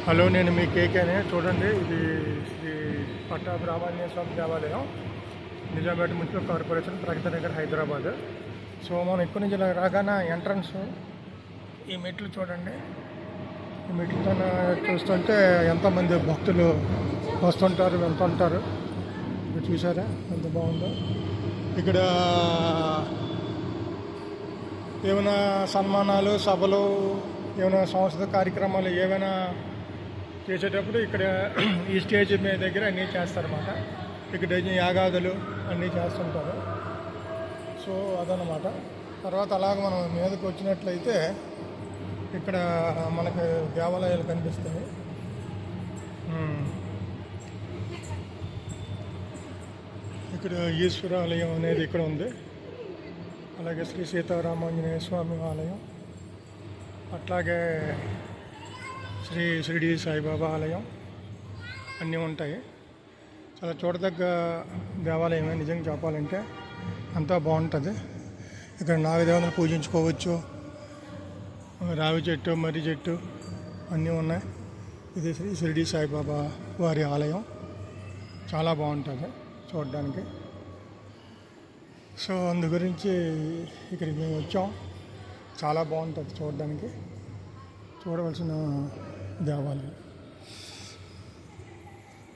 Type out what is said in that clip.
Hello, నేను మీ కేకేనే. చూడండి, ఇది శ్రీ పట్టాభిరామాంజనేయ స్వామి దేవాలయం, Nizamabad municipal corporation, Pragathi Nagar, Hyderabad. So మనం ఇక్కడి నుంచి ఇలా రాగానే ఎంట్రన్స్ ఈ మెట్లు చూడండి. ఈ మెట్లతో చూస్తుంటే ఎంతమంది భక్తులు వస్తుంటారు, వెళ్తుంటారు. ఇక్కడ చూసారా ఎంత బాగుందో. ఇక్కడ ఏమైనా సన్మానాలు, సభలు, ఏమైనా సాంస్కృతిక కార్యక్రమాలు ఏమైనా చేసేటప్పుడు ఇక్కడ ఈ స్టేజ్ మీద దగ్గర అన్నీ చేస్తారన్నమాట. ఇక్కడ యాగాదులు అన్నీ చేస్తుంటారు. సో అదనమాట. తర్వాత అలాగ మనం మీదకి వచ్చినట్లయితే ఇక్కడ మనకి దేవాలయాలు కనిపిస్తాయి. ఇక్కడ ఈశ్వరాలయం అనేది ఇక్కడ ఉంది. అలాగే శ్రీ సీతారామాంజనేయ స్వామి ఆలయం, అట్లాగే శ్రీ షిరిడి సాయిబాబా ఆలయం అన్నీ ఉంటాయి. చాలా చూడదగ్గ దేవాలయమే నిజంగా చెప్పాలంటే. అంతా బాగుంటుంది. ఇక్కడ నాగదేవతను పూజించుకోవచ్చు. రావి చెట్టు, మర్రి చెట్టు అన్నీ ఉన్నాయి. ఇది శ్రీ షిరిడి సాయిబాబా వారి ఆలయం. చాలా బాగుంటుంది చూడడానికి. సో అందు గురించి ఇక్కడికి మేము వచ్చాం. చాలా బాగుంటుంది చూడడానికి. చూడవలసిన దేవాలయం.